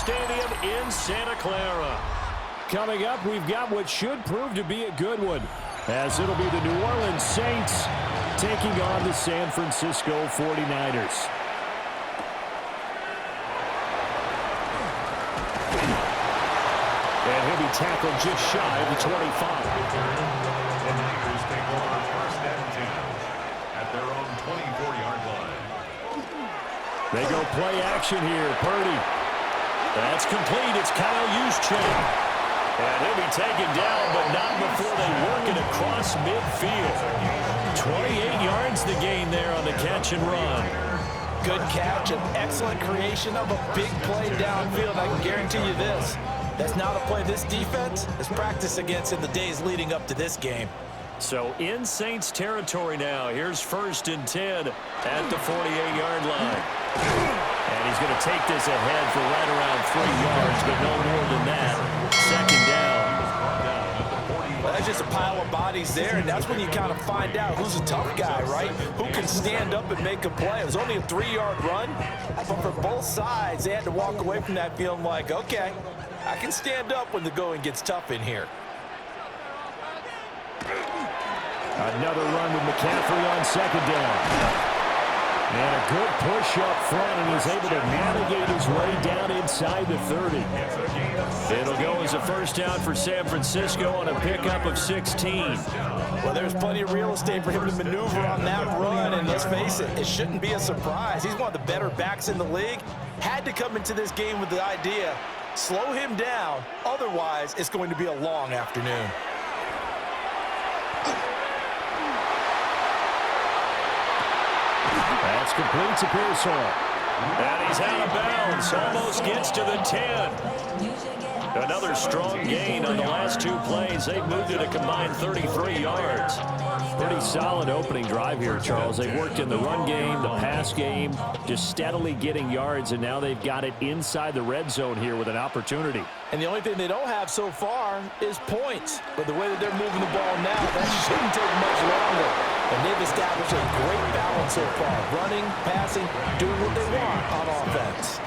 Stadium in Santa Clara. Coming up, we've got what should prove to be a good one, as it'll be the New Orleans Saints taking on the San Francisco 49ers. And he'll be tackled just shy of the 25. The Niners take over 1st and 10 at their own 24-yard line. They go play action here. Purdy. That's complete. It's Kyle Juszczyk. And he'll be taken down, but not before they work it across midfield. 28 yards the gain there on the catch and run. Good catch, an excellent creation of a big play downfield. I can guarantee you this. That's not a play this defense has practiced against in the days leading up to this game. So in Saints territory now. Here's 1st and 10 at the 48-yard line. And he's going to take this ahead for right around 3 yards, but no more than that. 2nd down. Well, that's just a pile of bodies there, and that's when you kind of find out who's a tough guy, right? Who can stand up and make a play. It was only a 3-yard run, but for both sides, they had to walk away from that feeling like, okay, I can stand up when the going gets tough in here. Another run with McCaffrey on 2nd down. And a good push up front, and he's able to navigate his way down inside the 30. It'll go as a 1st down for San Francisco on a pickup of 16. Well, there's plenty of real estate for him to maneuver on that run, and let's face it, it shouldn't be a surprise. He's one of the better backs in the league. Had to come into this game with the idea, slow him down, otherwise it's going to be a long afternoon. That's complete to Pearsall. And he's out of bounds. Almost gets to the 10. Another strong gain on the last 2 plays. They've moved it a combined 33 yards. Pretty solid opening drive here, Charles. They've worked in the run game, the pass game, just steadily getting yards, and now they've got it inside the red zone here with an opportunity. And the only thing they don't have so far is points. But the way that they're moving the ball now, that shouldn't take much longer. And they've established a great balance so far. Running, passing, doing what they want on offense.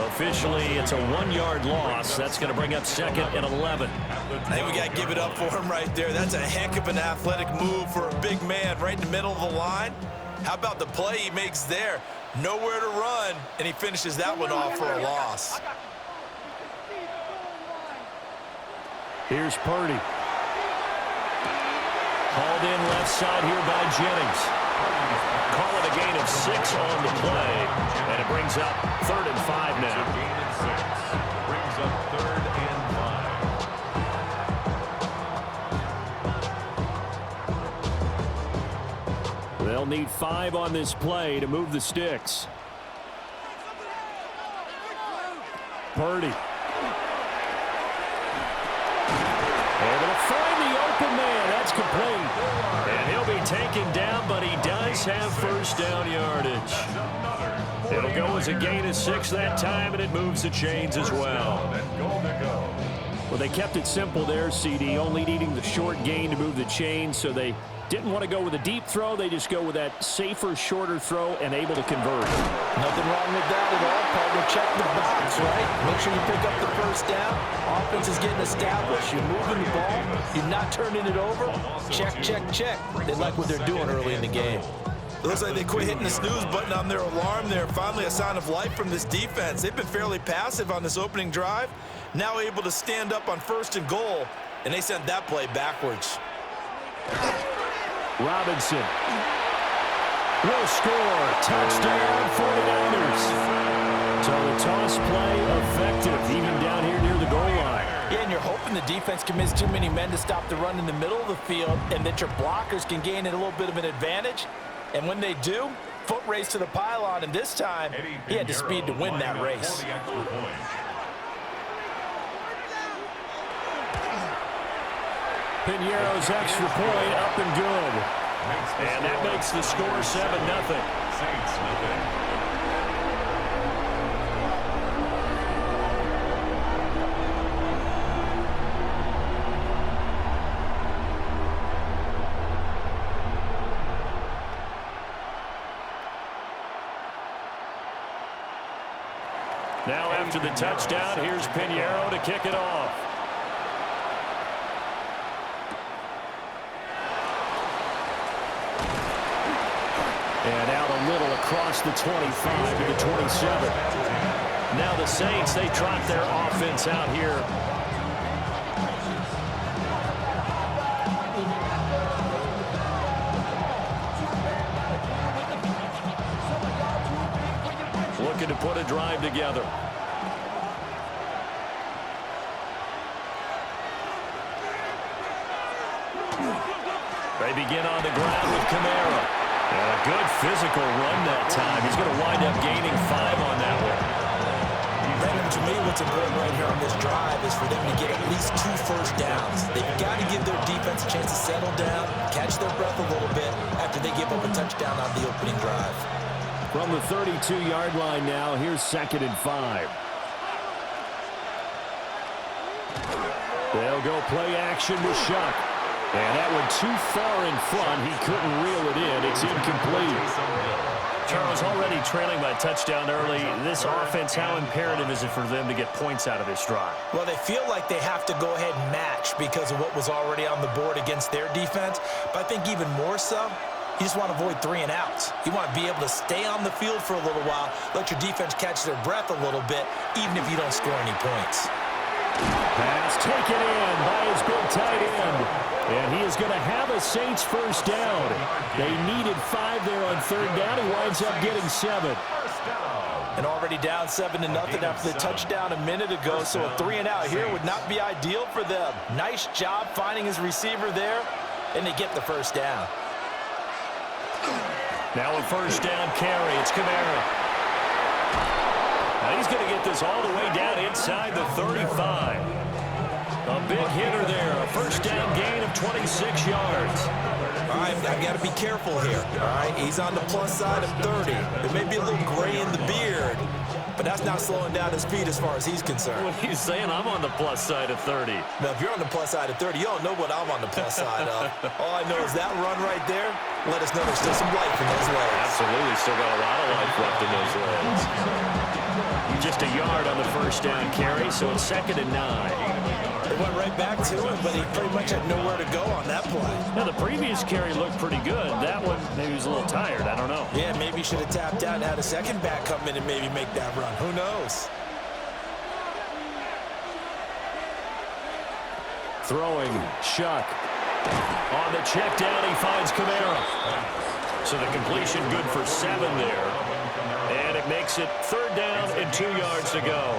Officially, it's a 1-yard loss. That's going to bring up 2nd and 11. I think we got to give it up for him right there. That's a heck of an athletic move for a big man right in the middle of the line. How about the play he makes there? Nowhere to run, and he finishes that one off for a loss. Here's Purdy. Hauled in left side here by Jennings. Call it a gain of 6 on the play. And it brings up 3rd and 5 now. A gain of 6. Brings up 3rd and 5. They'll need 5 on this play to move the sticks. Purdy. Able to find the open man. That's complete. And he'll be taken down, but he does have 1st down yardage. It'll go as a gain of 6 that time, and it moves the chains as well. Well, they kept it simple there, CD, only needing the short gain to move the chains, so they didn't want to go with a deep throw. They just go with that safer, shorter throw and able to convert. Nothing wrong with that at all, partner. Check the box, right? Make sure you pick up the 1st down. Offense is getting established. You're moving the ball. You're not turning it over. Check, check, check. They like what they're doing early in the game. It looks like they quit hitting the snooze button on their alarm there. Finally a sign of life from this defense. They've been fairly passive on this opening drive. Now able to stand up on 1st and goal, and they sent that play backwards. Robinson will score. Touchdown 49ers. So the toss play effective even down here near the goal line. Yeah, and you're hoping the defense commits too many men to stop the run in the middle of the field and that your blockers can gain a little bit of an advantage. And when they do, foot race to the pylon, and this time he had the speed to win that race. Piñeiro's extra point up and good. And that makes the score 7-0. Saints nothing. Now after the touchdown, here's Pinheiro to kick it off. And out a little across the 25 to the 27. Now the Saints, they trot their offense out here. Looking to put a drive together. They begin on the ground with Kamara. And a good physical run that time. He's going to wind up gaining 5 on that one. Brandon, to me, what's important right here on this drive is for them to get at least 2 first downs. They've got to give their defense a chance to settle down, catch their breath a little bit after they give up a touchdown on the opening drive. From the 32-yard line now, here's 2nd and 5. They'll go play action with Shough. And that one too far in front. He couldn't reel it in. It's incomplete. Charles, already trailing by a touchdown early. This offense, how imperative is it for them to get points out of this drive? Well, they feel like they have to go ahead and match because of what was already on the board against their defense. But I think even more so, you just want to avoid 3 and outs. You want to be able to stay on the field for a little while, let your defense catch their breath a little bit, even if you don't score any points. Pass taken in by his big tight end. And he is going to have a Saints first down. They needed 5 there on 3rd down. He winds up getting 7. And already down 7-0 after the touchdown a minute ago, so a 3 and out here would not be ideal for them. Nice job finding his receiver there, and they get the first down. Now a first down carry. It's Kamara. Now he's going to get this all the way down inside the 35. A big hitter there. A first down gain of 26 yards. All right, I've got to be careful here. All right, he's on the plus side of 30. There may be a little gray in the beard, but that's not slowing down his speed as far as he's concerned. What are you saying? I'm on the plus side of 30. Now, if you're on the plus side of 30, you don't know what I'm on the plus side of. All I know is that run right there, let us know there's still some life in those legs. Absolutely, still got a lot of life left in those legs. Just a yard on the first down carry, so it's 2nd and 9. They went right back to him, but he pretty much had nowhere to go on that play. Now, the previous carry looked pretty good. That one, maybe he was a little tired. I don't know. Yeah, maybe he should have tapped out and had a second back come in and maybe make that run. Who knows? Throwing, Shough. On the check down, he finds Kamara. So the completion good for 7 there. And it makes it 3rd down and 2 yards to go.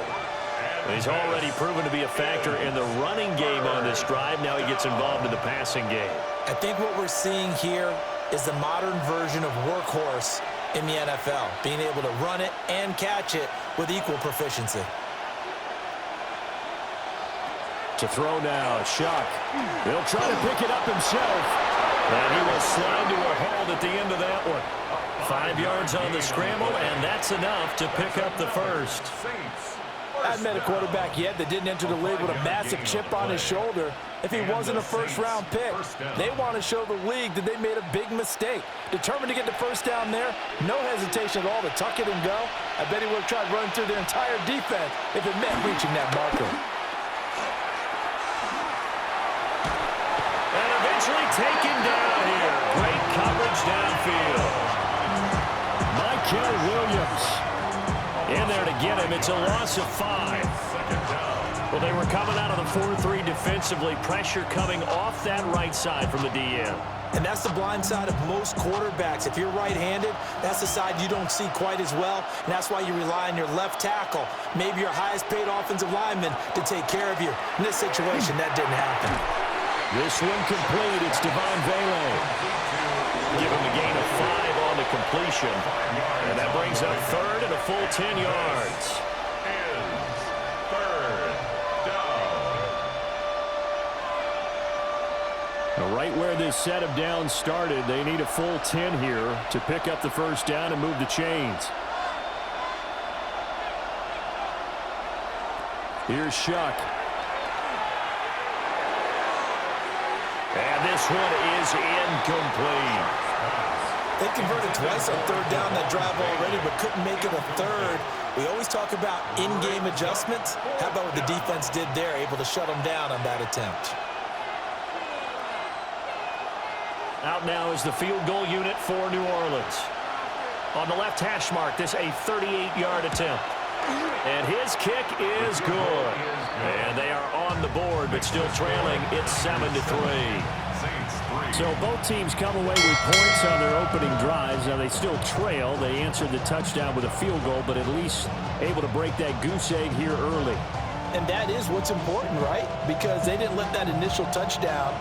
He's already proven to be a factor in the running game on this drive. Now he gets involved in the passing game. I think what we're seeing here is the modern version of workhorse in the NFL, being able to run it and catch it with equal proficiency. To throw now, Shough. He'll try to pick it up himself. And he will slide to a hold at the end of that one. 5 yards on the scramble, and that's enough to pick up the first. I haven't met a quarterback yet that didn't enter the league with a massive chip on his shoulder if he wasn't a first-round pick. They want to show the league that they made a big mistake. Determined to get the first down there, no hesitation at all to tuck it and go. I bet he would have tried running through their entire defense if it meant reaching that marker. And eventually taken down here. Great coverage downfield. Michael Williams in there to get him. It's a loss of 5. Well, they were coming out of the 4-3 defensively. Pressure coming off that right side from the DN. And that's the blind side of most quarterbacks. If you're right-handed, that's the side you don't see quite as well. And that's why you rely on your left tackle, maybe your highest-paid offensive lineman, to take care of you. In this situation, that didn't happen. This one complete. It's Devon Vele. Give him a gain of 5 on the completion. And that brings up 3rd and a full 10 yards. Now, right where this set of downs started, they need a full 10 here to pick up the first down and move the chains. Here's Shough. And this one is incomplete. They converted twice on 3rd down that drive already, but couldn't make it a 3rd. We always talk about in-game adjustments. How about what the defense did there, able to shut them down on that attempt? Out now is the field goal unit for New Orleans. On the left hash mark, this a 38-yard attempt. And his kick is good. And they are on the board, but still trailing. It's 7-3. So both teams come away with points on their opening drives. Now they still trail. They answered the touchdown with a field goal, but at least able to break that goose egg here early. And that is what's important, right? Because they didn't let that initial touchdown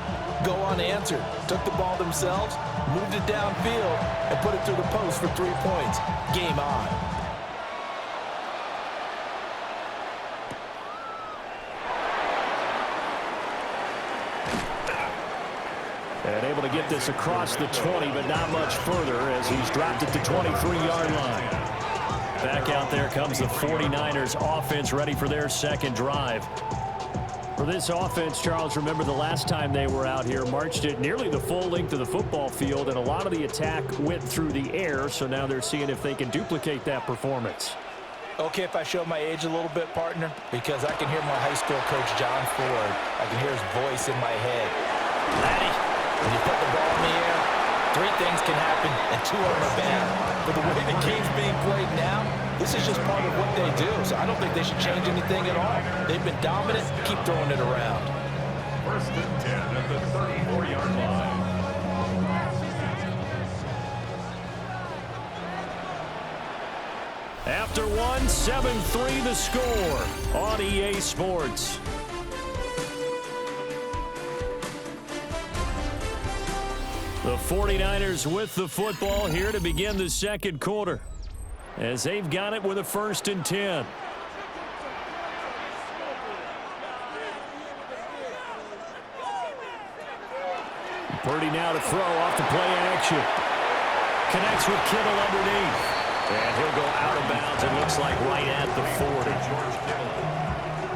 go unanswered. Took the ball themselves, moved it downfield, and put it through the post for 3 points. Game on. And able to get this across the 20, but not much further as he's dropped at the 23-yard line. Back out there comes the 49ers offense ready for their second drive. For this offense, Charles, remember the last time they were out here, marched it nearly the full length of the football field, and a lot of the attack went through the air, so now they're seeing if they can duplicate that performance. Okay, if I show my age a little bit, partner, because I can hear my high school coach, John Ford. I can hear his voice in my head. Laddie, when you put the ball in the air, 3 things can happen, and 2 of them are bad. But the way the game's being played now, this is just part of what they do. So I don't think they should change anything at all. They've been dominant. Keep throwing it around. 1st and 10 at the 34-yard line. After one, 7-3 the score on EA Sports. The 49ers with the football here to begin the second quarter, as they've got it with a 1st and 10. Purdy now to throw off the play action. Connects with Kittle underneath. And he'll go out of bounds, it looks like right at the 40.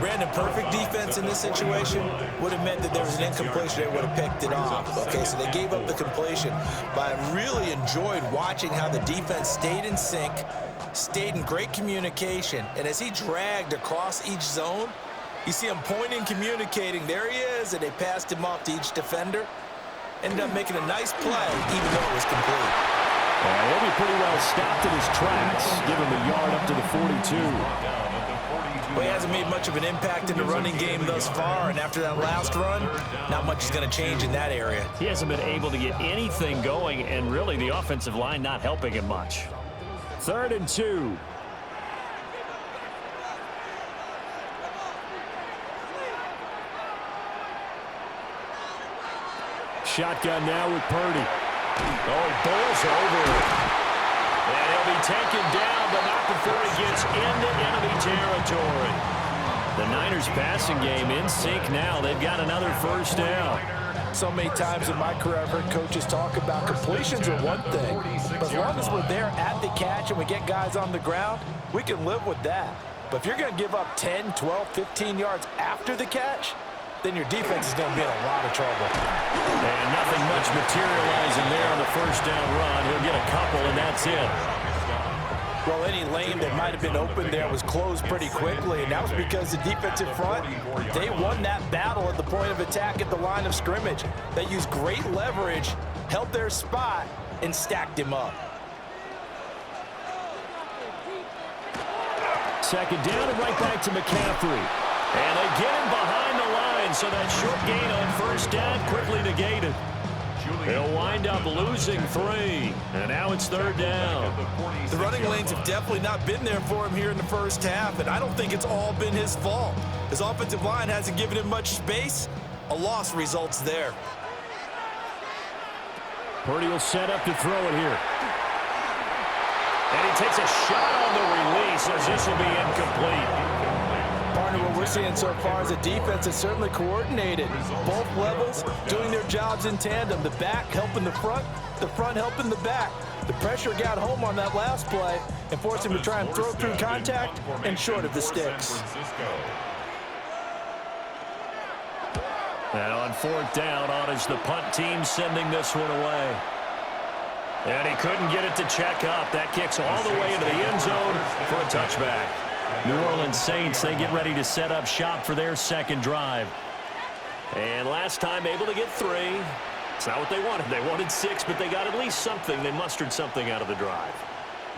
Brandon, perfect defense in this situation would have meant that there was an incompletion. They would have picked it off. Okay, so they gave up the completion. But I really enjoyed watching how the defense stayed in sync, stayed in great communication. And as he dragged across each zone, you see him pointing, communicating. There he is, and they passed him off to each defender. Ended up making a nice play, even though it was complete. He'll be pretty well stopped in his tracks. Give him a yard up to the 42. Well, he hasn't made much of an impact in the running game thus far, and after that last run, not much is going to change in that area. He hasn't been able to get anything going, and really the offensive line not helping him much. 3rd and 2. Shotgun now with Purdy. Oh, he bowls over it. And he'll be taken down, but not before he gets into enemy territory. The Niners passing game in sync now. They've got another 1st down. So many times in my career, I've heard coaches talk about completions are one thing. But as long as we're there at the catch and we get guys on the ground, we can live with that. But if you're going to give up 10, 12, 15 yards after the catch, then your defense is going to be in a lot of trouble. And nothing much materializing there on the 1st down run. He'll get a couple, and that's it. Well, any lane that might have been open there was closed pretty quickly, and that was because the defensive front, they won that battle at the point of attack at the line of scrimmage. They used great leverage, held their spot, and stacked him up. 2nd down and right back to McCaffrey. And they get him behind the line, so that short gain on 1st down quickly negated. He'll wind up losing 3, and now it's 3rd down. The running lanes have definitely not been there for him here in the 1st half, and I don't think it's all been his fault. His offensive line hasn't given him much space. A loss results there. Purdy will set up to throw it here. And he takes a shot on the release as this will be incomplete. Partner, what we're seeing so far is a defense that's certainly coordinated. Both levels doing their jobs in tandem. The back helping the front helping the back. The pressure got home on that last play and forced him to try and throw through contact and short of the sticks. And on 4th down, on is the punt team sending this one away. And he couldn't get it to check up. That kicks all the way into the end zone for a touchback. New Orleans Saints, they get ready to set up shop for their second drive. And last time able to get 3. It's not what they wanted. They wanted 6, but they got at least something. They mustered something out of the drive.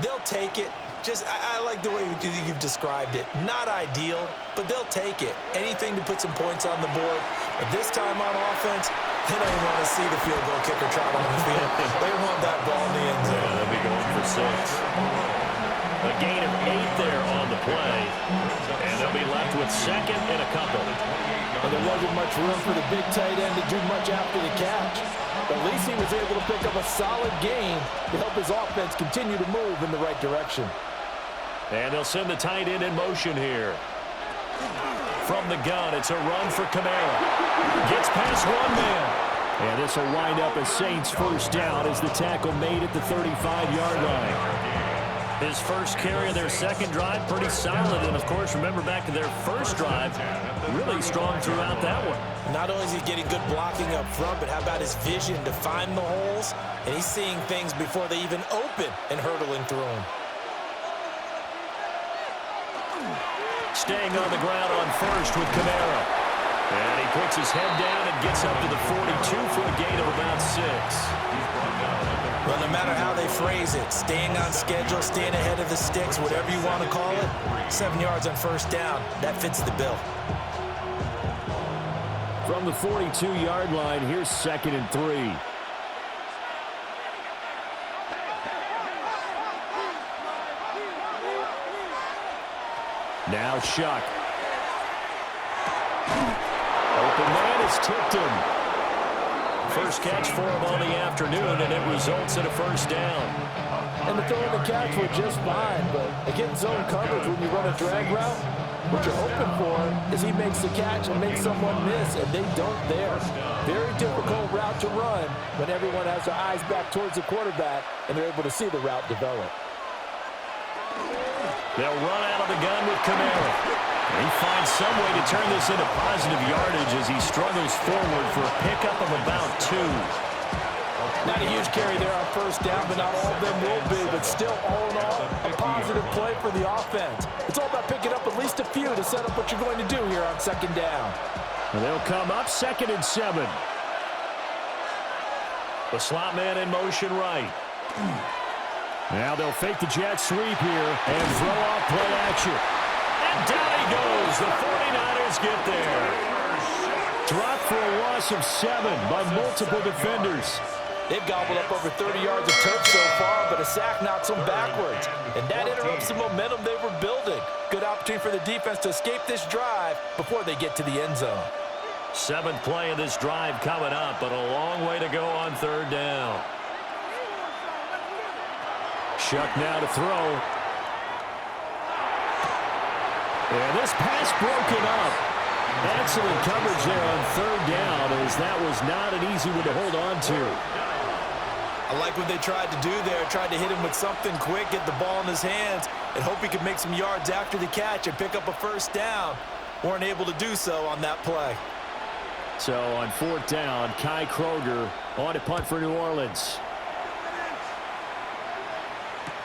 They'll take it. I like the way you've described it. Not ideal, but they'll take it. Anything to put some points on the board. But this time on offense, they don't even want to see the field goal kicker trot on the field. They want that ball in the end zone. Yeah, they'll be going for 6. A gain of 8 there on the play. And they'll be left with second and a couple. Well, there wasn't much room for the big tight end to do much after the catch. But at least he was able to pick up a solid gain to help his offense continue to move in the right direction. And they'll send the tight end in motion here. From the gun, it's a run for Kamara. Gets past one man. And this will wind up a Saints first down as the tackle made at the 35-yard line. His first carry of their second drive, pretty solid. And, of course, remember back to their first drive, really strong throughout that one. Not only is he getting good blocking up front, but how about his vision to find the holes? And he's seeing things before they even open and hurdling through them. Staying on the ground on first with Kamara. And he puts his head down and gets up to the 42 for a gain of about 6. Well, no matter how they phrase it, staying on schedule, staying ahead of the sticks, whatever you want to call it, 7 yards on first down, that fits the bill. From the 42-yard line, here's 2nd and 3. Now Shough. Open man has tipped him. First catch for him on the afternoon, and it results in a first down. And the throw and the catch were just fine, but again, zone coverage when you run a drag route, what you're hoping for is he makes the catch and makes someone miss, and they don't there. Very difficult route to run when everyone has their eyes back towards the quarterback and they're able to see the route develop. They'll run out of the gun with Kamara. He finds some way to turn this into positive yardage as he struggles forward for a pickup of about 2. Not a huge carry there on first down, but not all of them will be. But still, all in all, a positive play for the offense. It's all about picking up at least a few to set up what you're going to do here on second down. And they'll come up 2nd and 7. The slot man in motion right. Now they'll fake the jet sweep here and throw off play action. And down he goes. The 49ers get there. Dropped for a loss of 7 by multiple defenders. They've gobbled up over 30 yards of turf so far, but a sack knocks them backwards. And that interrupts the momentum they were building. Good opportunity for the defense to escape this drive before they get to the end zone. 7th play of this drive coming up, but a long way to go on third down. Shough now to throw. And this pass broken up. Excellent coverage there on third down, as that was not an easy one to hold on to. I like what they tried to do there. Tried to hit him with something quick, get the ball in his hands, and hope he could make some yards after the catch and pick up a first down. Weren't able to do so on that play. So on 4th down, Kai Kroger on to punt for New Orleans.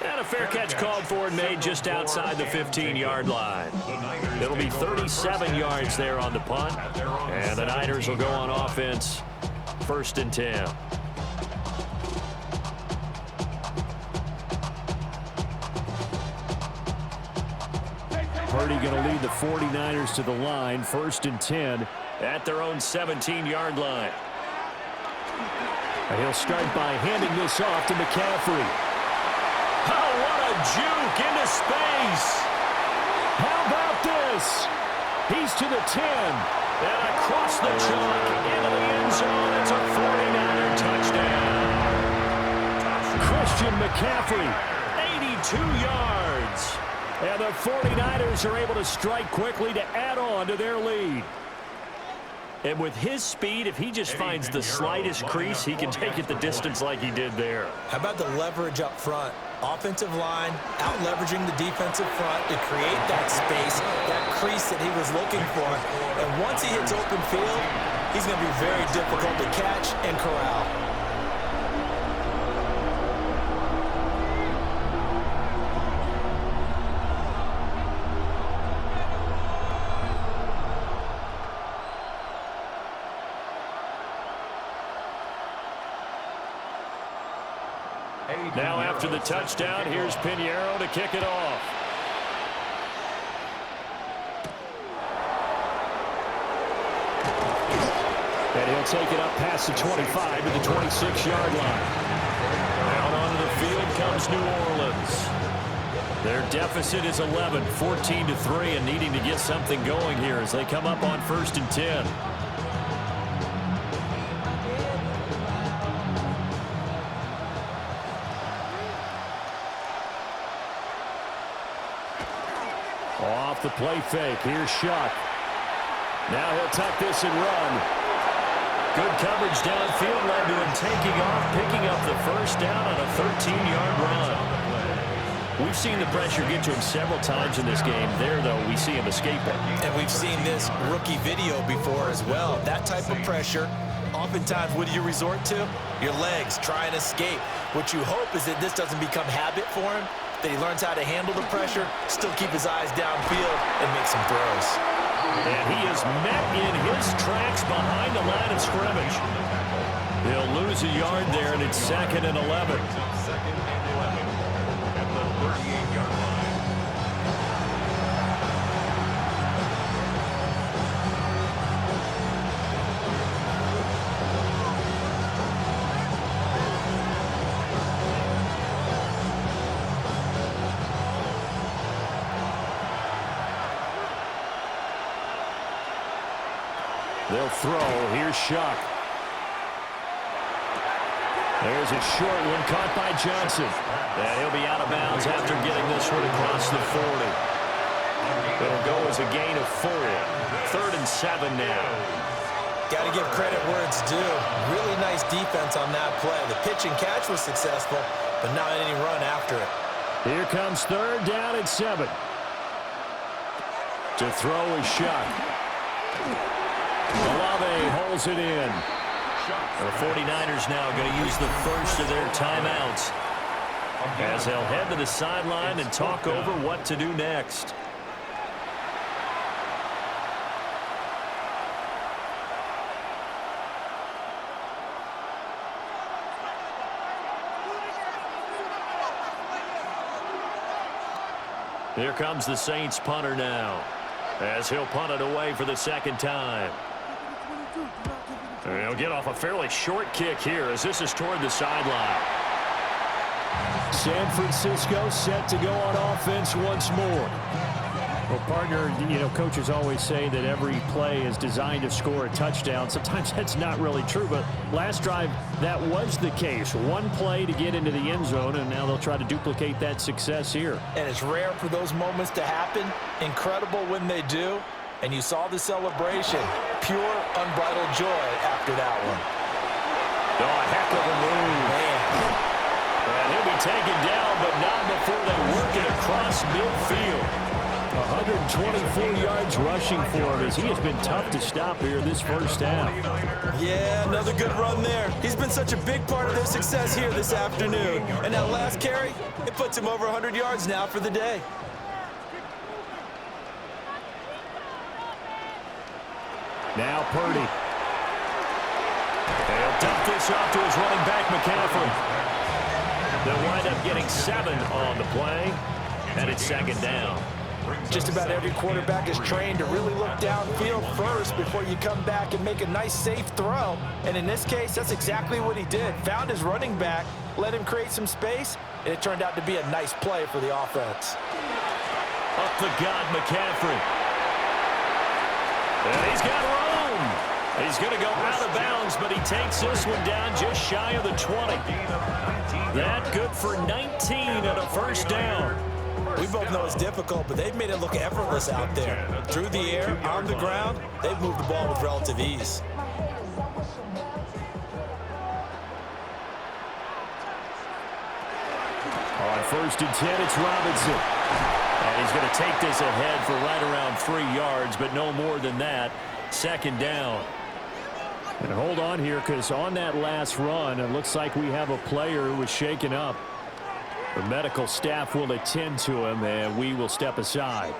And a fair catch called for and made just outside the 15-yard line. It'll be 37 yards there on the punt. And the Niners will go on offense, 1st and 10. Purdy going to lead the 49ers to the line, 1st and 10 at their own 17-yard line. And he'll start by handing this off to McCaffrey. Oh, what a juke into space. How about this? He's to the 10. And across the chalk into the end zone. It's a 49er touchdown. Christian McCaffrey, 82 yards. And the 49ers are able to strike quickly to add on to their lead. And with his speed, if he just finds the slightest crease, he can take it the distance like he did there. How about the leverage up front? Offensive line out-leveraging the defensive front to create that space, that crease that he was looking for. And once he hits open field, he's going to be very difficult to catch and corral. Now after the touchdown, here's Pinheiro to kick it off. And he'll take it up past the 25 to the 26-yard line. Out onto the field comes New Orleans. Their deficit is 11, 14-3, and needing to get something going here as they come up on 1st and 10. Off the play fake, here's Shough. Now he'll tuck this and run. Good coverage downfield led to him taking off, picking up the first down on a 13-yard run. We've seen the pressure get to him several times in this game. There, though, we see him escaping. And we've seen this rookie video before as well. That type of pressure, oftentimes, what do you resort to? Your legs, try and escape. What you hope is that this doesn't become habit for him, that he learns how to handle the pressure, still keep his eyes downfield, and make some throws. And he is met in his tracks behind the line of scrimmage. He'll lose a yard there, and it's 2nd and 11. They'll throw. Here's Shough. There's a short one caught by Johnson. And he'll be out of bounds after getting this one across the 40. It'll go as a gain of 4. 3rd and 7 now. Got to give credit where it's due. Really nice defense on that play. The pitch and catch was successful, but not any run after it. Here comes 3rd down and 7. To throw is Shough. Olave holds it in. The 49ers now going to use the first of their timeouts as they'll head to the sideline and talk over what to do next. Here comes the Saints punter now, as he'll punt it away for the 2nd time. He'll get off a fairly short kick here as this is toward the sideline. San Francisco set to go on offense once more. Well, partner, you know, coaches always say that every play is designed to score a touchdown. Sometimes that's not really true, but last drive, that was the case. One play to get into the end zone, and now they'll try to duplicate that success here. And it's rare for those moments to happen. Incredible when they do. And you saw the celebration. Pure, unbridled joy after that one. Oh, a heck of a move. Man. And he'll be taken down, but not before they work it across midfield. 124 yards rushing for him as he has been tough to stop here this first half. Yeah, another good run there. He's been such a big part of their success here this afternoon. And that last carry, it puts him over 100 yards now for the day. Now Purdy. They'll dump this off to his running back, McCaffrey. They'll wind up getting 7 on the play, and it's 2nd down. Just about every quarterback is trained to really look downfield first before you come back and make a nice, safe throw. And in this case, that's exactly what he did. Found his running back, let him create some space, and it turned out to be a nice play for the offense. Up the gut, McCaffrey. And he's got room. He's going to go out of bounds, but he takes this one down just shy of the 20. That good for 19 and a first down. We both know it's difficult, but they've made it look effortless out there. Through the air, on the ground, they've moved the ball with relative ease. On 1st and 10, it's Robinson. And he's going to take this ahead for right around 3 yards, but no more than that. 2nd down. And hold on here, because on that last run, it looks like we have a player who was shaken up. The medical staff will attend to him, and we will step aside.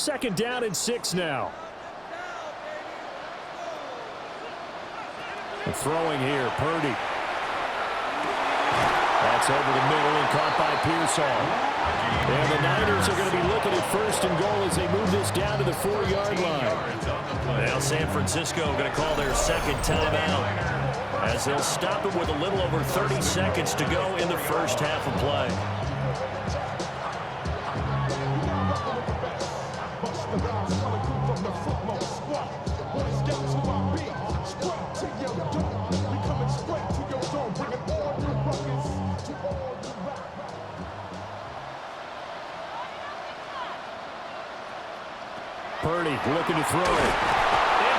2nd down and 6 now. And throwing here, Purdy. That's over the middle and caught by Pearsall. And the Niners are going to be looking at 1st and goal as they move this down to the 4-yard line. Now San Francisco going to call their 2nd timeout as they'll stop it with a little over 30 seconds to go in the first half of play. Purdy looking to throw. In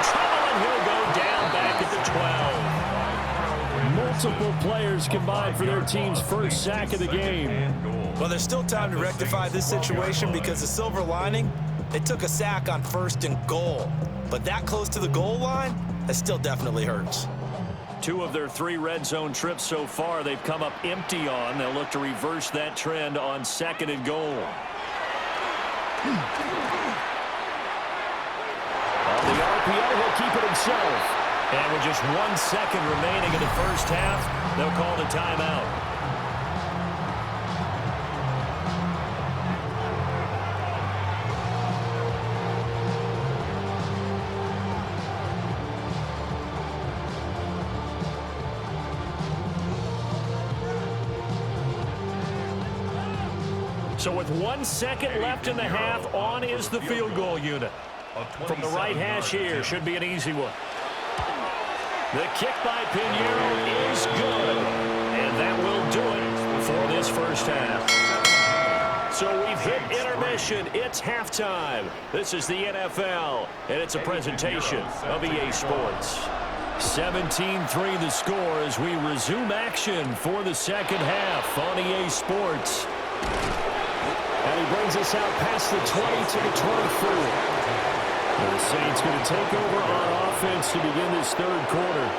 trouble, and he'll go down back at the 12. Multiple players combined for their team's first sack of the game. Well, there's still time to rectify this situation because the silver lining, they took a sack on 1st and goal. But that close to the goal line, that still definitely hurts. 2 of their 3 red zone trips so far they've come up empty on. They'll look to reverse that trend on 2nd and goal. On the RPO, he'll keep it himself. And with just 1 second remaining in the first half, they'll call the timeout. So with 1 second left in the half, on is the field goal unit. From the right hash here, should be an easy one. The kick by Pinheiro is good, and that will do it for this first half. So we've hit intermission. It's halftime. This is the NFL, and it's a presentation of EA Sports. 17-3 the score as we resume action for the second half on EA Sports. And he brings us out past the 20 to the 24. The Saints going to take over on offense to begin this 3rd quarter.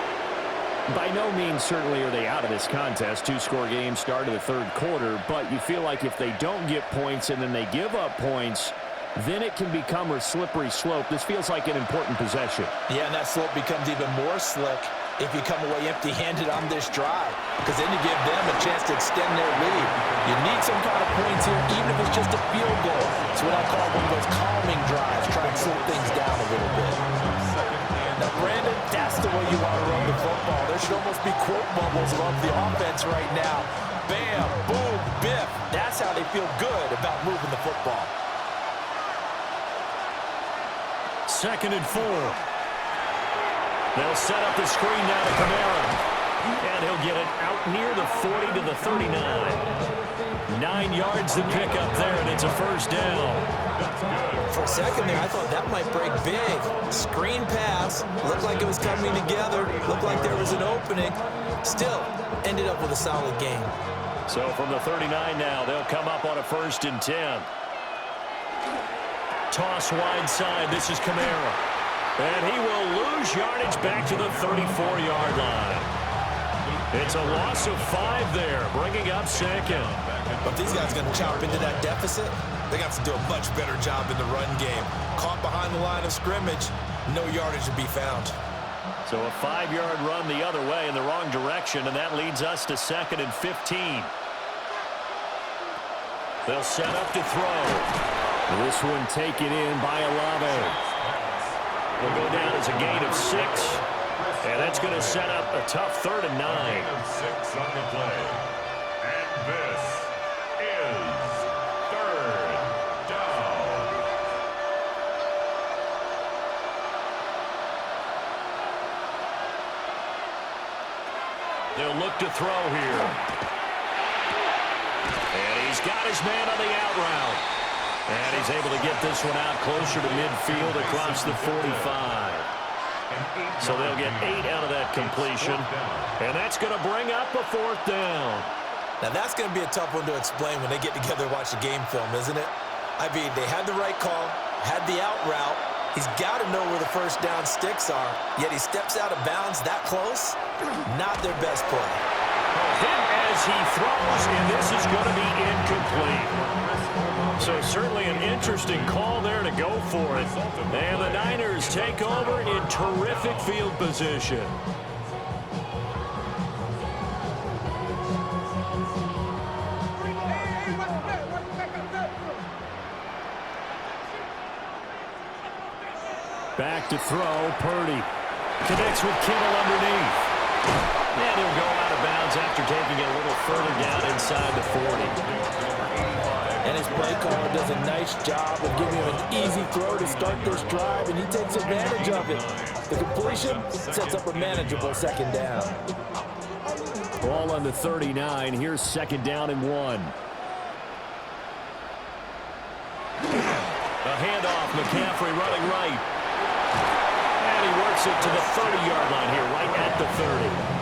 By no means certainly are they out of this contest. 2-score game start of the 3rd quarter, but you feel like if they don't get points and then they give up points, then it can become a slippery slope. This feels like an important possession. Yeah, and that slope becomes even more slick if you come away empty-handed on this drive, because then you give them a chance to extend their lead. You need some kind of points here, even if it's just a field goal. It's what I call one of those calming drives, try and slow things down a little bit. Now, Brandon, that's the way you want to run the football. There should almost be quote bubbles above the offense right now. Bam, boom, biff. That's how they feel good about moving the football. 2nd and 4. They'll set up the screen now to Kamara. And he'll get it out near the 40 to the 39. 9 yards to pick up there, and it's a first down. For a second there, I thought that might break big. Screen pass. Looked like it was coming together. Looked like there was an opening. Still, ended up with a solid game. So from the 39 now, they'll come up on a 1st and 10. Toss wide side. This is Kamara. And he will lose yardage back to the 34-yard line. It's a loss of 5 there, bringing up 2nd. But these guys are going to chop into that deficit. They got to do a much better job in the run game. Caught behind the line of scrimmage, no yardage to be found. So a 5-yard run the other way in the wrong direction, and that leads us to 2nd and 15. They'll set up to throw. This one taken in by Olave. Will go down as a gain of 6. And that's going to set up a tough 3rd and 9. 6 on the play. And this is 3rd down. They'll look to throw here. And he's got his man on the out route. And he's able to get this one out closer to midfield across the 45. So they'll get 8 out of that completion. And that's going to bring up a 4th down. Now that's going to be a tough one to explain when they get together and watch the game film, isn't it? I mean, they had the right call, had the out route. He's got to know where the first down sticks are, yet he steps out of bounds that close. Not their best play. Hit as he throws, and this is going to be incomplete. So certainly an interesting call there to go for it. And the Niners take over in terrific field position. Back to throw, Purdy. Connects with Kittle underneath. And he'll go out of bounds after taking it a little further down inside the 40. And his play caller does a nice job of giving him an easy throw to start this drive, and he takes advantage of it. The completion sets up a manageable second down. Ball on the 39. Here's second down and 1. A handoff, McCaffrey running right. And he works it to the 30-yard line here, right at the 30.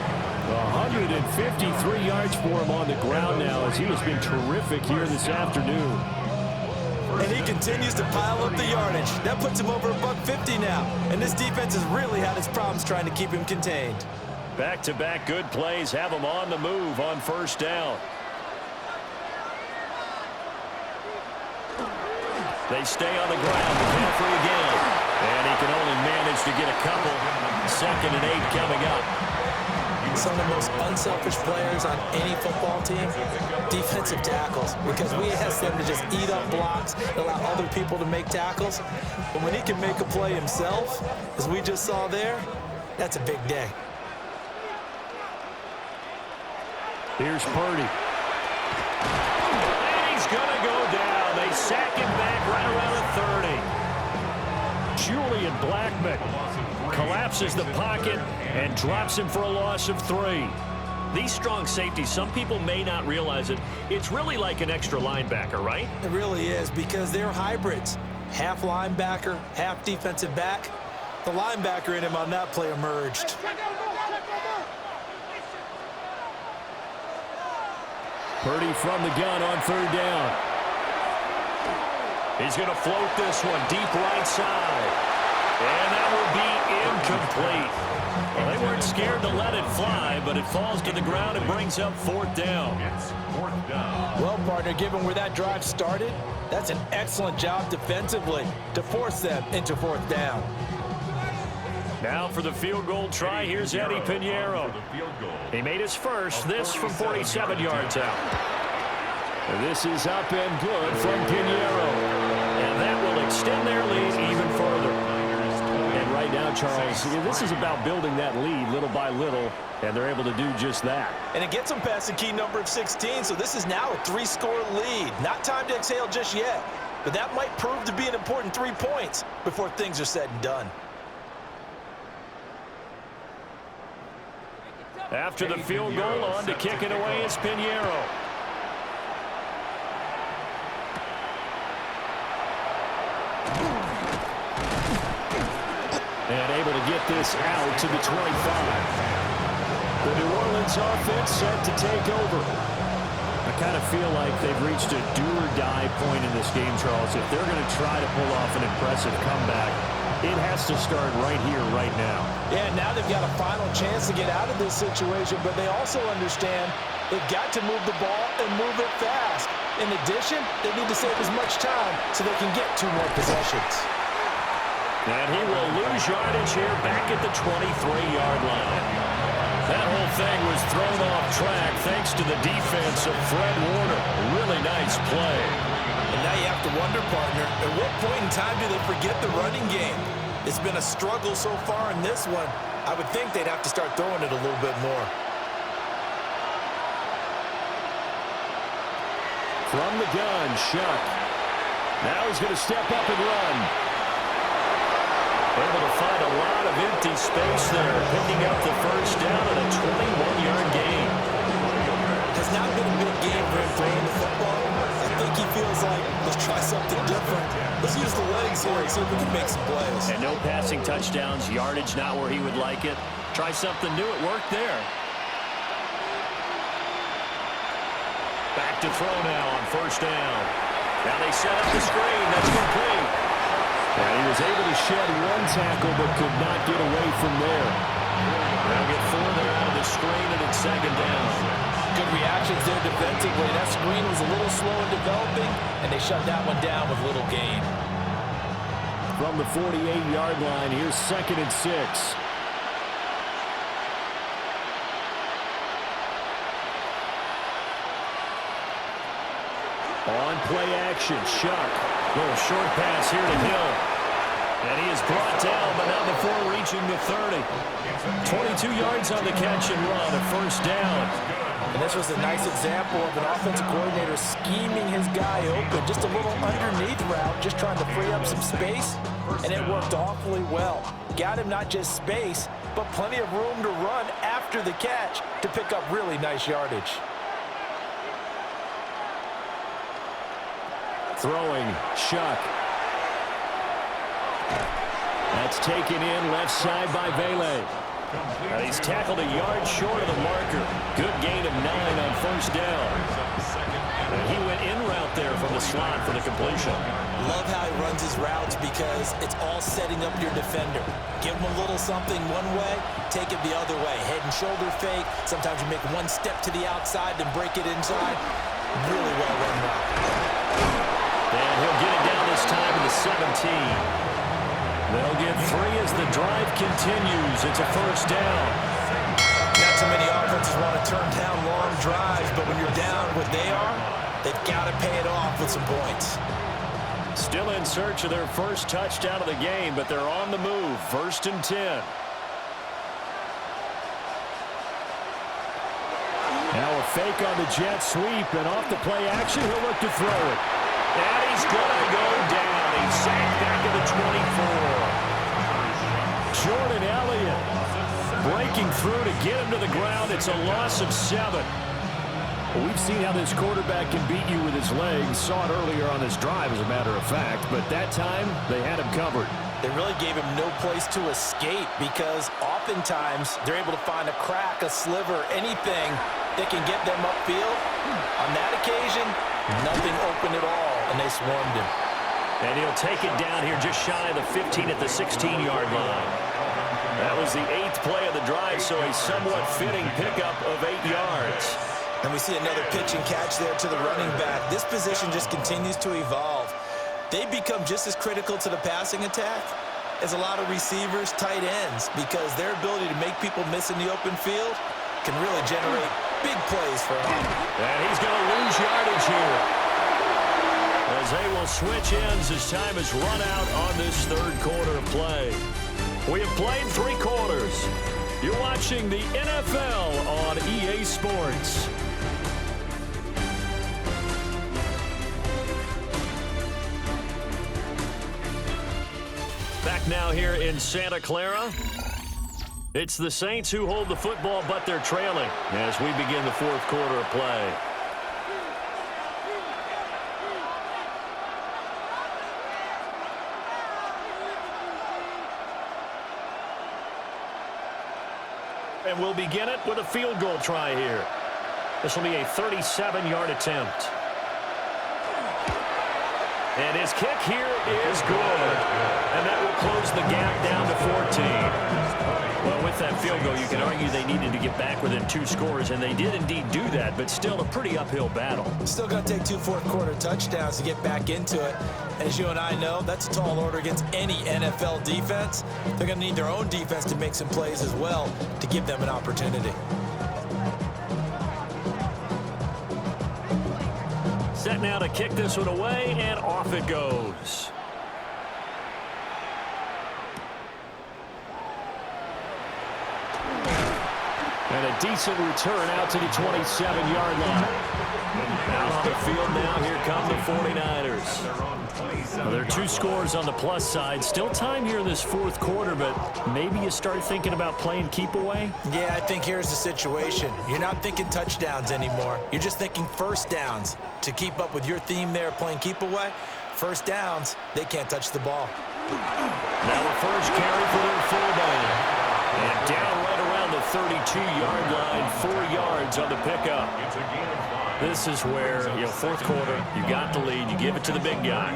153 yards for him on the ground now, as he has been terrific here this afternoon. And he continues to pile up the yardage. That puts him over $150 now. And this defense has really had its problems trying to keep him contained. Back-to-back good plays have him on the move on first down. They stay on the ground. McCaffrey again. And he can only manage to get a couple. 2nd and 8 coming up. Some of the most unselfish players on any football team, defensive tackles, because we ask them to just eat up blocks, allow other people to make tackles. But when he can make a play himself, as we just saw there, that's a big day. Here's Purdy. And he's going to go down. They sack him back right around the 30. Julian Blackmon collapses the pocket and drops him for a loss of 3. These strong safeties, some people may not realize it. It's really like an extra linebacker, right? It really is, because they're hybrids. Half linebacker, half defensive back. The linebacker in him on that play emerged. Purdy from the gun on 3rd down. He's going to float this one deep right side. And that will be incomplete. Well, they weren't scared to let it fly, but it falls to the ground and brings up 4th down. It's 4th down. Well, partner, given where that drive started, that's an excellent job defensively to force them into 4th down. Now for the field goal try, here's Eddie Pinheiro. He made his first, this from 47 yards out. This is up and good from Pinheiro. And that will extend their lead even further. And right now, Charles, this is about building that lead little by little, and they're able to do just that. And it gets them past the key number of 16, so this is now a 3-score lead. Not time to exhale just yet, but that might prove to be an important 3 points before things are said and done. After the field goal, on to kick it away is Pinheiro. And able to get this out to the 25. The New Orleans offense set to take over. I kind of feel like they've reached a do-or-die point in this game, Charles. If they're going to try to pull off an impressive comeback, it has to start right here, right now. Yeah, now they've got a final chance to get out of this situation, but they also understand they've got to move the ball and move it fast. In addition, they need to save as much time so they can get 2 more possessions. And he will lose yardage here back at the 23-yard line. That whole thing was thrown off track thanks to the defense of Fred Warner. Really nice play. And now you have to wonder, partner, at what point in time do they forget the running game? It's been a struggle so far in this one. I would think they'd have to start throwing it a little bit more. From the gun, Shough. Now he's going to step up and run. Able to find a lot of empty space there, picking up the first down and a 21-yard gain. Has not been a big game for him throwing the football. I think he feels like, let's try something different. Let's use the legs here and see if we can make some plays. And no passing touchdowns, yardage not where he would like it. Try something new, it worked there. Back to throw now on first down. Now they set up the screen, that's complete. And he was able to shed 1 tackle but could not get away from there. They'll get 4 there out of the screen, and it's 2nd down. good reactions there defensively. That screen was a little slow in developing, and they shut that one down with little gain. From the 48-yard line, here's 2nd and 6. On play action, Shough. Little short pass here to Hill. And he is brought down, but not before reaching the 30. 22 yards on the catch and run, a first down. And this was a nice example of an offensive coordinator scheming his guy open. Just a little underneath route, just trying to free up some space. And it worked awfully well. Got him not just space, but plenty of room to run after the catch to pick up really nice yardage. Throwing, Shough. That's taken in left side by Vele. And he's tackled a yard short of the marker. Good gain of 9 on first down. And he went in route there from the slot for the completion. Love how he runs his routes because it's all setting up your defender. Give him a little something one way, take it the other way. Head and shoulder fake. Sometimes you make one step to the outside, then break it inside. Really well run route. And he'll get it down this time in the 17. They'll get 3 as the drive continues. It's a first down. Not too many offenses want to turn down long drives, but when you're down what they are, they've got to pay it off with some points. Still in search of their first touchdown of the game, but they're on the move. 1st and 10. Now a fake on the jet sweep, and off the play action, he'll look to throw it. And he's going to go down. He's sacked back at the 24. Jordan Elliott breaking through to get him to the ground. It's a loss of 7. Well, we've seen how this quarterback can beat you with his legs. Saw it earlier on this drive, as a matter of fact. But that time, they had him covered. They really gave him no place to escape because oftentimes they're able to find a crack, a sliver, anything that can get them upfield. On that occasion, nothing open at all, and they swarmed him. And he'll take it down here just shy of the 15 at the 16-yard line. That was the 8th play of the drive, so a somewhat fitting pickup of 8 yards. And we see another pitch and catch there to the running back. This position just continues to evolve. They become just as critical to the passing attack as a lot of receivers, tight ends, because their ability to make people miss in the open field can really generate big plays for them. And he's going to lose yardage here, as they will switch ends as time has run out on this 3rd quarter of play. We have played 3 quarters. You're watching the NFL on EA Sports. Back now here in Santa Clara. It's the Saints who hold the football, but they're trailing as we begin the 4th quarter of play. And we'll begin it with a field goal try here. This will be a 37-yard attempt. And his kick here is good. And that will close the gap down to 14. Well, with that field goal, you can argue they needed to get back within 2 scores, and they did indeed do that, but still a pretty uphill battle. Still going to take 2 4th-quarter touchdowns to get back into it. As you and I know, that's a tall order against any NFL defense. They're going to need their own defense to make some plays as well to give them an opportunity. Set now to kick this one away, and off it goes. And a decent return out to the 27-yard line. Out on the field now, here come the 49ers. Well, there are 2 scores on the plus side. Still time here in this 4th quarter, but maybe you start thinking about playing keep away? Yeah, I think here's the situation. You're not thinking touchdowns anymore. You're just thinking first downs. To keep up with your theme there, playing keep away, first downs, they can't touch the ball. Now the first carry for their fullback. And down right around the 32-yard line, 4 yards on the pickup. This is where, fourth quarter, you got the lead, you give it to the big guy.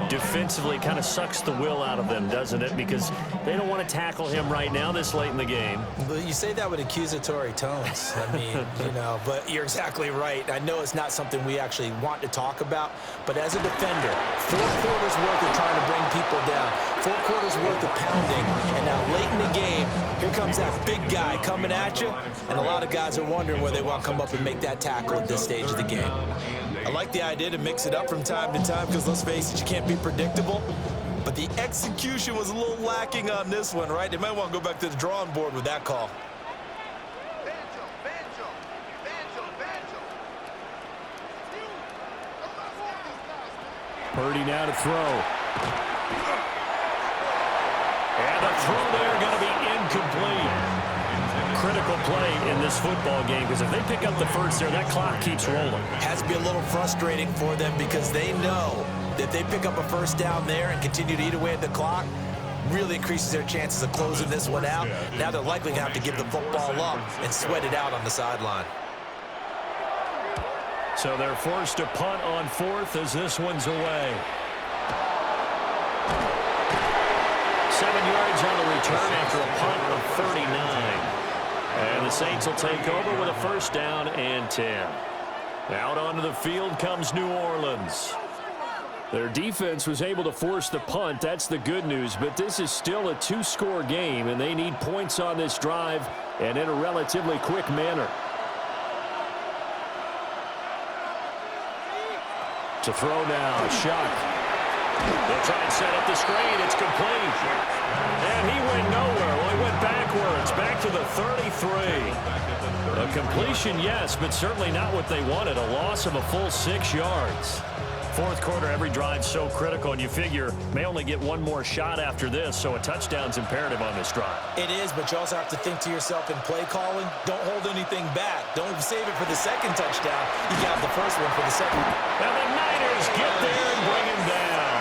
Defensively, kind of sucks the will out of them, doesn't it? Because they don't want to tackle him right now this late in the game. But you say that with accusatory tones. I mean, but you're exactly right. I know it's not something we actually want to talk about, but as a defender, 4 quarters worth of trying to bring people down, 4 quarters worth of pounding, and now late in the game, here comes that big guy coming at you, and a lot of guys are wondering where they want to come up and make that tackle at this stage of the game. I like the idea to mix it up from time to time because, let's face it, you can't be predictable. But the execution was a little lacking on this one, right? They might want to go back to the drawing board with that call. Purdy now to throw. And the throw there going to be incomplete. Critical play in this football game because if they pick up the first there, that clock keeps rolling. Has to be a little frustrating for them because they know that if they pick up a first down there and continue to eat away at the clock, really increases their chances of closing this one out. Now they're likely going to have to give the football up and sweat it out on the sideline. So they're forced to punt on 4th as this one's away. 7 yards on the return after a punt of 39. And the Saints will take over with a first down and 10. Out onto the field comes New Orleans. Their defense was able to force the punt. That's the good news. But this is still a 2-score game, and they need points on this drive and in a relatively quick manner. To throw now, Shough. They'll try and set up the screen. It's complete. And he went nowhere. Well, he went backwards, back to the 33. A completion, yes, but certainly not what they wanted. A loss of a full 6 yards. Fourth quarter, every drive's so critical, and you figure may only get one more shot after this, so a touchdown's imperative on this drive. It is, but you also have to think to yourself in play calling, don't hold anything back. Don't save it for the second touchdown. You got the first one for the second. And the Niners get there and bring him down.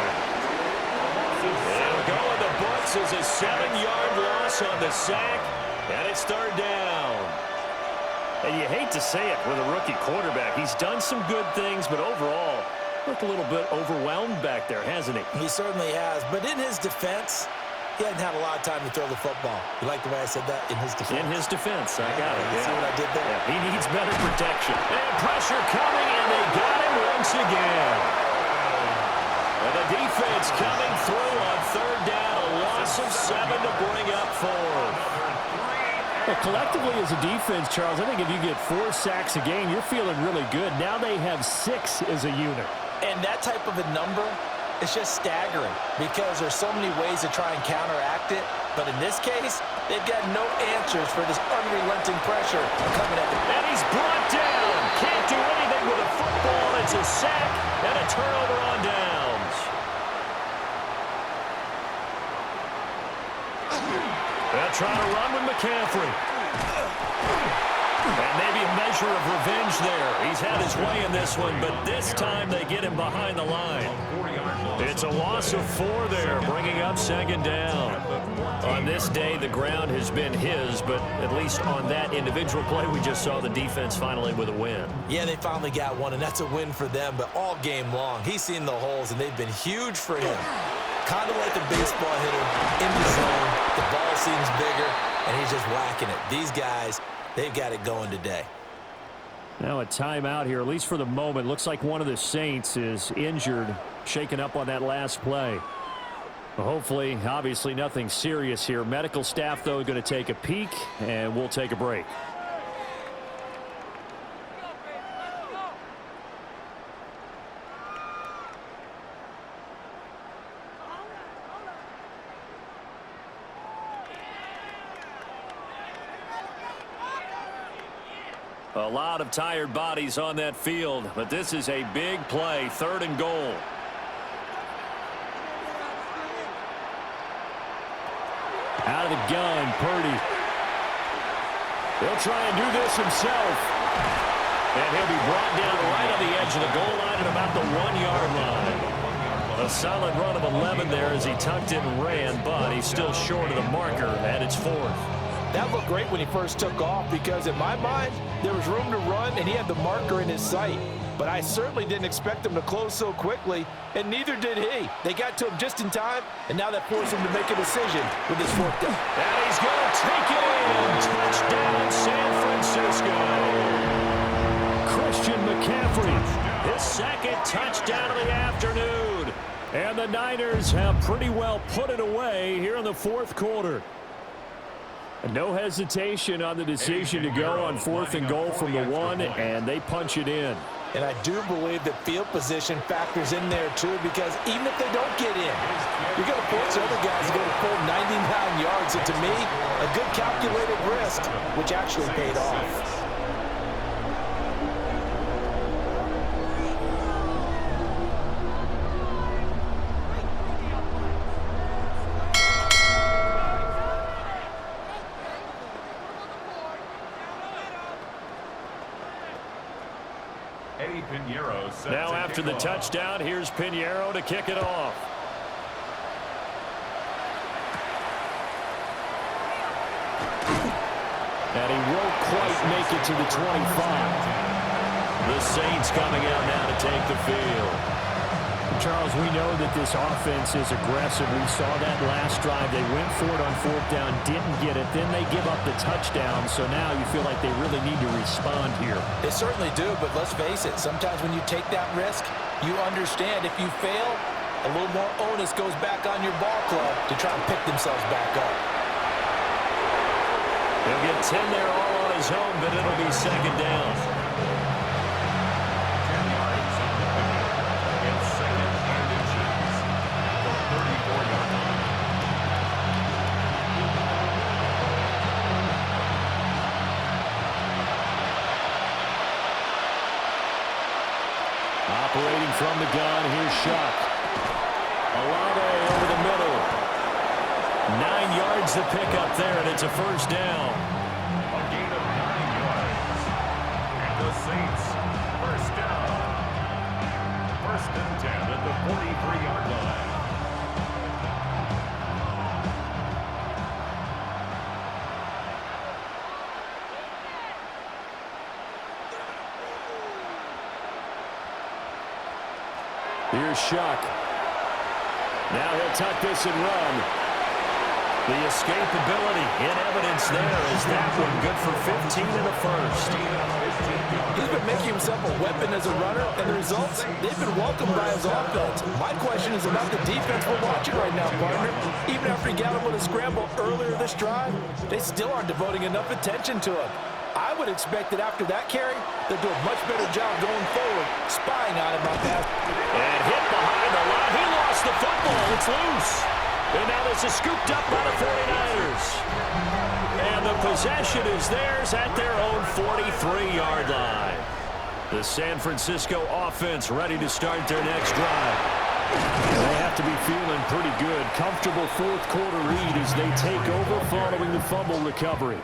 It'll go in the books as a 7-yard loss on the sack, and it's third down. And you hate to say it with a rookie quarterback. He's done some good things, but overall, looked a little bit overwhelmed back there, hasn't he? He certainly has. But in his defense, he hadn't had a lot of time to throw the football. You like the way I said that? In his defense. In his defense. I got it. You see what I did there? Yeah, he needs better protection. And pressure coming, and they got him once again. And the defense coming through on third down. A loss of 7 to bring up 4. Well, collectively as a defense, Charles, I think if you get 4 sacks a game, you're feeling really good. Now they have 6 as a unit. And that type of a number is just staggering because there's so many ways to try and counteract it. But in this case, they've got no answers for this unrelenting pressure coming at them. And he's brought down. Can't do anything with a football. It's a sack and a turnover on downs. They'll try to run with McCaffrey. And maybe a measure of revenge there. He's had his way in this one, but this time they get him behind the line. It's a loss of 4 there, bringing up second down. On this day, the ground has been his, but at least on that individual play, we just saw the defense finally with a win. Yeah, they finally got one, and that's a win for them, but all game long, he's seen the holes, and they've been huge for him. Kind of like a baseball hitter in the zone. The ball seems bigger, and he's just whacking it. These guys, they've got it going today. Now a timeout here, at least for the moment. Looks like one of the Saints is injured, shaken up on that last play. Well, hopefully, obviously nothing serious here. Medical staff, though, going to take a peek, and we'll take a break. A lot of tired bodies on that field, but this is a big play, 3rd and goal. Out of the gun, Purdy. He'll try and do this himself. And he'll be brought down right on the edge of the goal line at about the 1-yard line. A solid run of 11 there as he tucked it and ran, but he's still short of the marker, and it's 4th. That looked great when he first took off because in my mind, there was room to run and he had the marker in his sight. But I certainly didn't expect him to close so quickly, and neither did he. They got to him just in time, and now that forced him to make a decision with his fourth down. And he's going to take it in. Touchdown, San Francisco. Christian McCaffrey, his second touchdown of the afternoon. And the Niners have pretty well put it away here in the fourth quarter. No hesitation on the decision to go on 4th and goal from the 1, and they punch it in. And I do believe that field position factors in there, too, because even if they don't get in, you're going to force other guys to go to full 99 yards. And to me, a good calculated risk, which actually paid off. Now after the touchdown, here's Pinheiro to kick it off. And he won't quite make it to the 25. The Saints coming out now to take the field. Charles, we know that this offense is aggressive. We saw that last drive. They went for it on 4th down, didn't get it. Then they give up the touchdown. So now you feel like they really need to respond here. They certainly do, but let's face it. Sometimes when you take that risk, you understand if you fail, a little more onus goes back on your ball club to try and pick themselves back up. He'll get 10 there all on his own, but it'll be second down. Operating from the gun, here's Shough. Olave over the middle. 9 yards to pick up there, and it's a first down. A gain of 9 yards. And the Saints, first down. 1st and 10 at the 43-yard line. Here's Shough. Now he'll tuck this and run. The escapability in evidence there is that one good for 15 in the first. He's been making himself a weapon as a runner, and the results, they've been welcomed by his offense. My question is about the defense we're watching right now, partner. Even after he got him with a scramble earlier this drive, they still aren't devoting enough attention to him. I would expect that after that carry, they'll do a much better job going forward, spying on him on that. And hit behind the line. He lost the football. It's loose. And now this is scooped up by the 49ers. And the possession is theirs at their own 43-yard line. The San Francisco offense ready to start their next drive. They have to be feeling pretty good. Comfortable fourth quarter lead as they take over following the fumble recovery.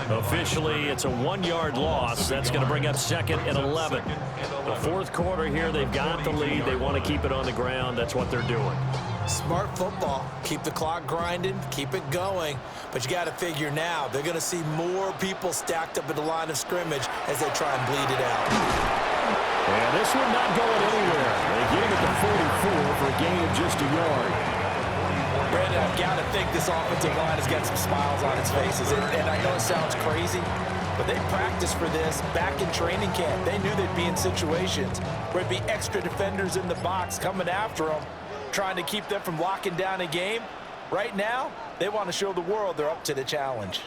Officially, it's a 1-yard loss. That's going to bring up 2nd and 11. The fourth quarter here, they've got the lead. They want to keep it on the ground. That's what they're doing. Smart football. Keep the clock grinding, keep it going. But you got to figure now, they're going to see more people stacked up at the line of scrimmage as they try and bleed it out. And this one not going anywhere. They get him at the 44 for a gain of just a yard. Brandon, I've got to think this offensive line has got some smiles on its faces. And I know it sounds crazy, but they practiced for this back in training camp. They knew they'd be in situations where there'd be extra defenders in the box coming after them, trying to keep them from locking down a game. Right now, they want to show the world they're up to the challenge.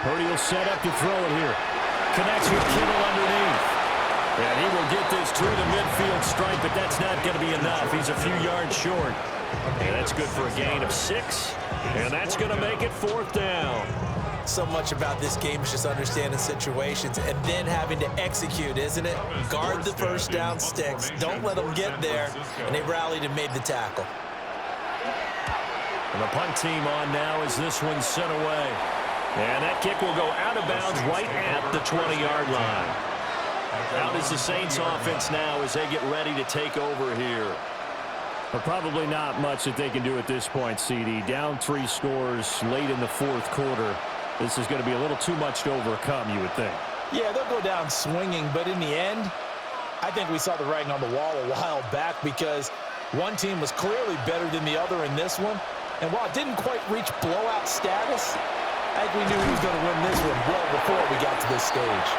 Purdy will set up to throw it here. Connects with Kittle underneath. And he will get this to the midfield stripe, but that's not going to be enough. He's a few yards short. And that's good for a gain of 6. And that's going to make it 4th down. So much about this game is just understanding situations and then having to execute, isn't it? Guard the first down sticks. Don't let them get there. And they rallied and made the tackle. And the punt team on now as this one's sent away. And that kick will go out of bounds right at the 20-yard line. Out is the Saints offense now as they get ready to take over here. But probably not much that they can do at this point, CD. Down 3 scores late in the fourth quarter. This is going to be a little too much to overcome, you would think. Yeah, they'll go down swinging, but in the end, I think we saw the writing on the wall a while back because one team was clearly better than the other in this one. And while it didn't quite reach blowout status, I think we knew he was going to win this one well before we got to this stage.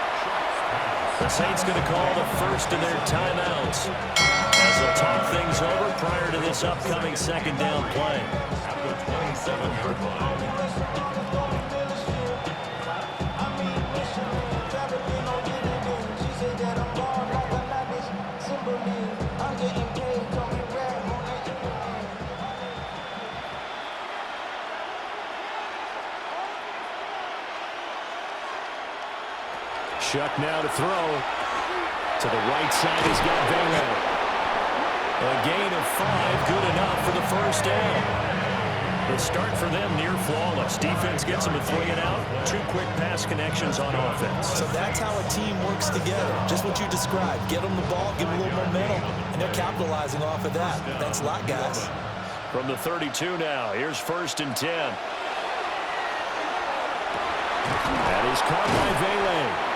The Saints going to call the first of their timeouts as they'll talk things over prior to this upcoming second down play. At the 27-yard line. Shough now to throw. To the right side, he's got Baylor. A gain of 5, good enough for the first down. The start for them near flawless. Defense gets them a 3 and out. 2 quick pass connections on offense. So that's how a team works together. Just what you described. Get them the ball, give them a little momentum, and they're capitalizing off of that. Thanks a lot, guys. From the 32 now, here's 1st and 10. That is caught by Baylor.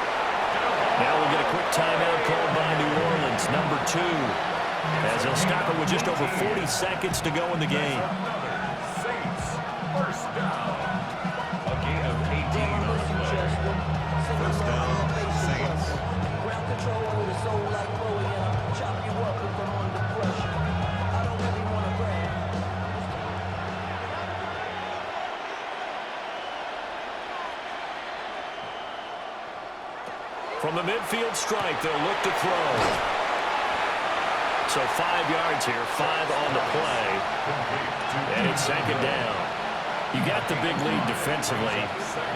Now we'll get a quick timeout called by New Orleans, number 2, as they'll stop it with just over 40 seconds to go in the game. Saints, first down. A gain of 18 on the play. First down, Saints. Ground control over the soul like Chloe, and I'll chop you up if I'm under pressure. I don't really want to brag. From the midfield strike, they'll look to throw. So 5 yards here, 5 on the play. And it's second down. You got the big lead defensively.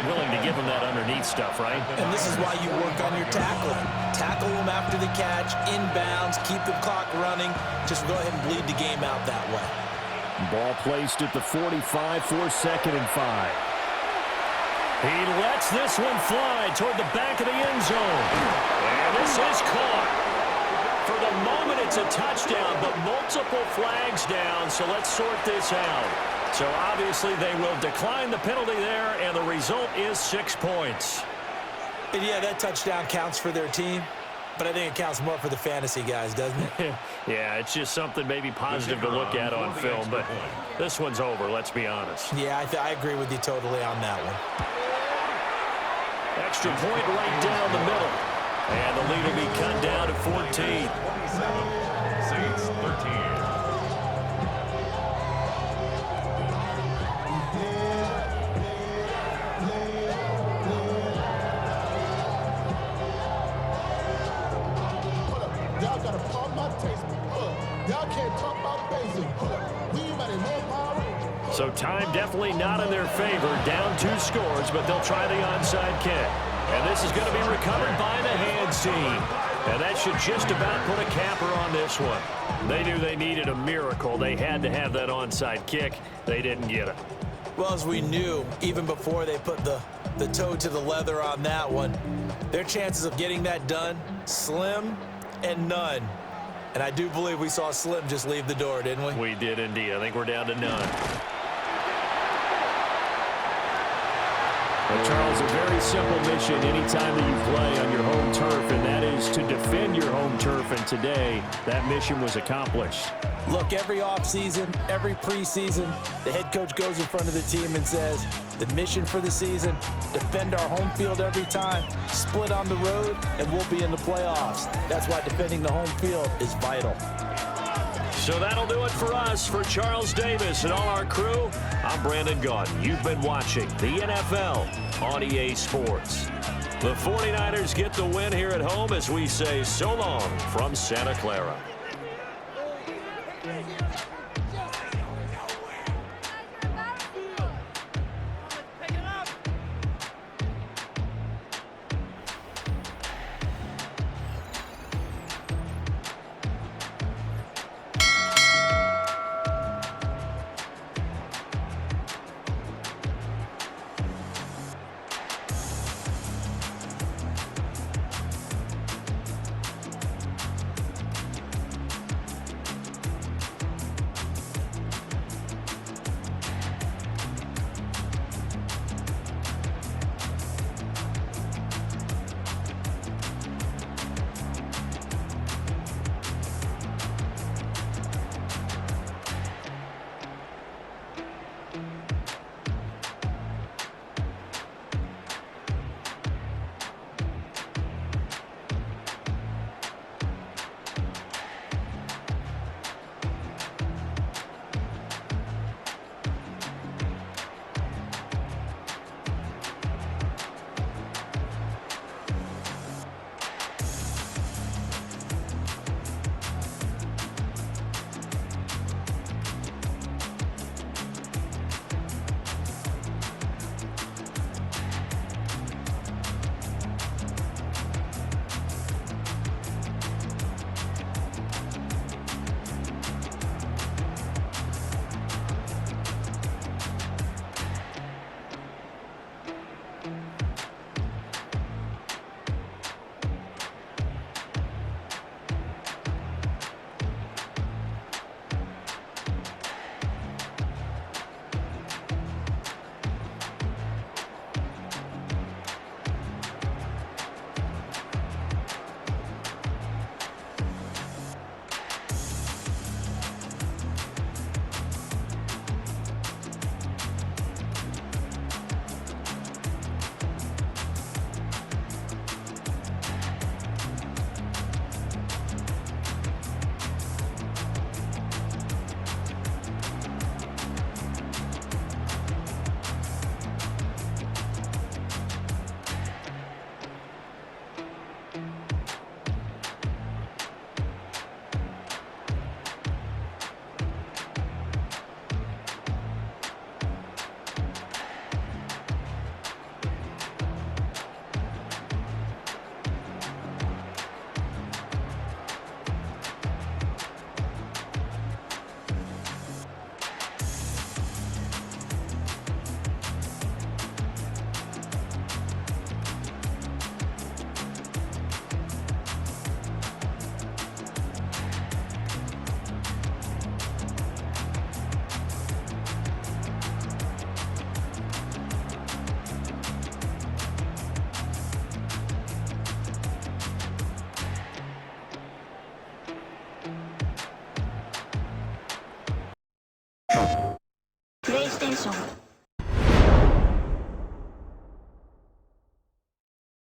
Willing to give them that underneath stuff, right? And this is why you work on your tackling. Tackle them after the catch, inbounds, keep the clock running. Just go ahead and bleed the game out that way. Ball placed at the 45 for 2nd and 5. He lets this one fly toward the back of the end zone. And this is caught. For the moment, it's a touchdown, but multiple flags down, so let's sort this out. So obviously they will decline the penalty there, and the result is 6 points. And yeah, that touchdown counts for their team, but I think it counts more for the fantasy guys, doesn't it? Yeah, it's just something maybe positive to look at on film, but this one's over, let's be honest. Yeah, I agree with you totally on that one. Extra point right down the middle. And the lead will be cut down to 14. 27, Saints 13. Y'all gotta pump my taste. Y'all can't talk about basic. We better know my. So time definitely not in their favor. Down 2 scores, but they'll try the onside kick. And this is going to be recovered by the hands team. And that should just about put a capper on this one. They knew they needed a miracle. They had to have that onside kick. They didn't get it. Well, as we knew, even before they put the toe to the leather on that one, their chances of getting that done, slim and none. And I do believe we saw Slim just leave the door, didn't we? We did indeed. I think we're down to none. Well, Charles, a very simple mission anytime that you play on your home turf, and that is to defend your home turf. And today, that mission was accomplished. Look, every offseason, every preseason, the head coach goes in front of the team and says, the mission for the season, defend our home field every time, split on the road, and we'll be in the playoffs. That's why defending the home field is vital. So that'll do it for us. For Charles Davis and all our crew, I'm Brandon Gaudin. You've been watching the NFL on EA Sports. The 49ers get the win here at home as we say so long from Santa Clara.